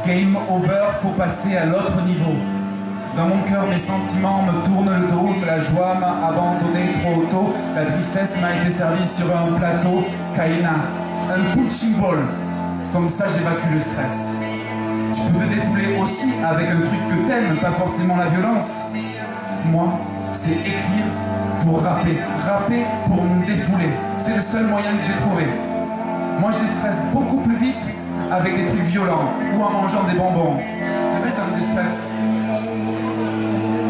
Game over, faut passer à l'autre niveau. Dans mon cœur, mes sentiments me tournent le dos. La joie m'a abandonné trop tôt. La tristesse m'a été servie sur un plateau. Kaina, un punching ball. Comme ça, j'évacue le stress. Tu peux te défouler aussi avec un truc que t'aimes, pas forcément la violence. Moi, c'est écrire pour rapper. Rapper pour me défouler. C'est le seul moyen que j'ai trouvé. Moi, je stresse beaucoup plus vite avec des trucs violents ou en mangeant des bonbons. C'est vrai, ça me déstresse.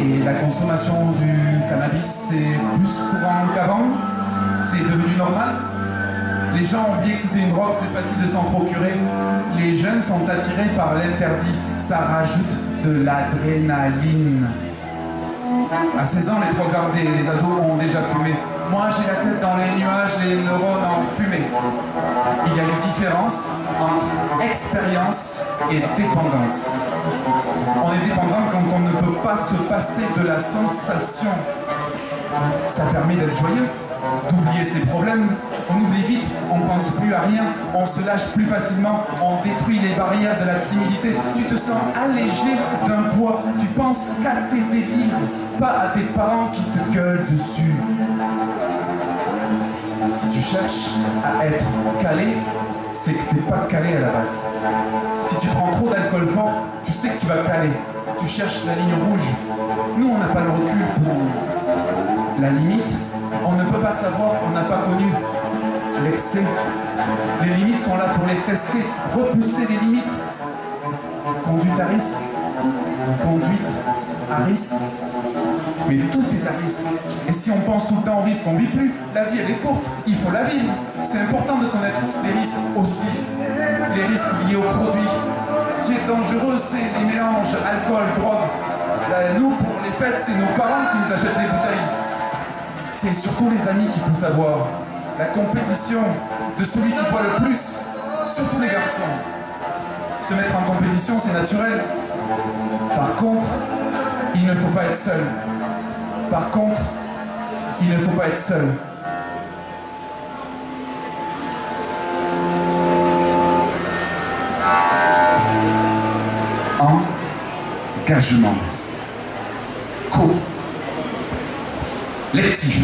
Et la consommation du cannabis, c'est plus courant qu'avant. C'est devenu normal. Les gens ont oublié que c'était une drogue, c'est facile de s'en procurer. Les jeunes sont attirés par l'interdit. Ça rajoute de l'adrénaline. À 16 ans, les trois quarts des ados ont déjà fumé. Moi, j'ai la tête dans les nuages, les neurones en fumée. Il y a une différence entre expérience et dépendance. On est dépendant quand on ne peut pas se passer de la sensation. Ça permet d'être joyeux, d'oublier ses problèmes. On oublie vite, on ne pense plus à rien, on se lâche plus facilement, on détruit les barrières de la timidité. Tu te sens allégé d'un poids, tu penses qu'à tes délires, pas à tes parents qui te gueulent dessus. Si tu cherches à être calé, c'est que tu n'es pas calé à la base. Si tu prends trop d'alcool fort, tu sais que tu vas caler. Tu cherches la ligne rouge. Nous, on n'a pas le recul pour la limite. On ne peut pas savoir, on n'a pas connu l'excès. Les limites sont là pour les tester, repousser les limites. Conduite à risque. Conduite à risque. Mais tout est à risque. Et si on pense tout le temps au risque, on ne vit plus. La vie, elle est courte, il faut la vivre. C'est important de connaître les risques aussi. Les risques liés aux produits. Ce qui est dangereux, c'est les mélanges alcool, drogue. Nous, pour les fêtes, c'est nos parents qui nous achètent les bouteilles. C'est surtout les amis qui poussent à boire. La compétition de celui qui boit le plus, surtout les garçons. Se mettre en compétition, c'est naturel. Par contre, il ne faut pas être seul. Par contre, il ne faut pas être seul. Engagement. Co-lectif.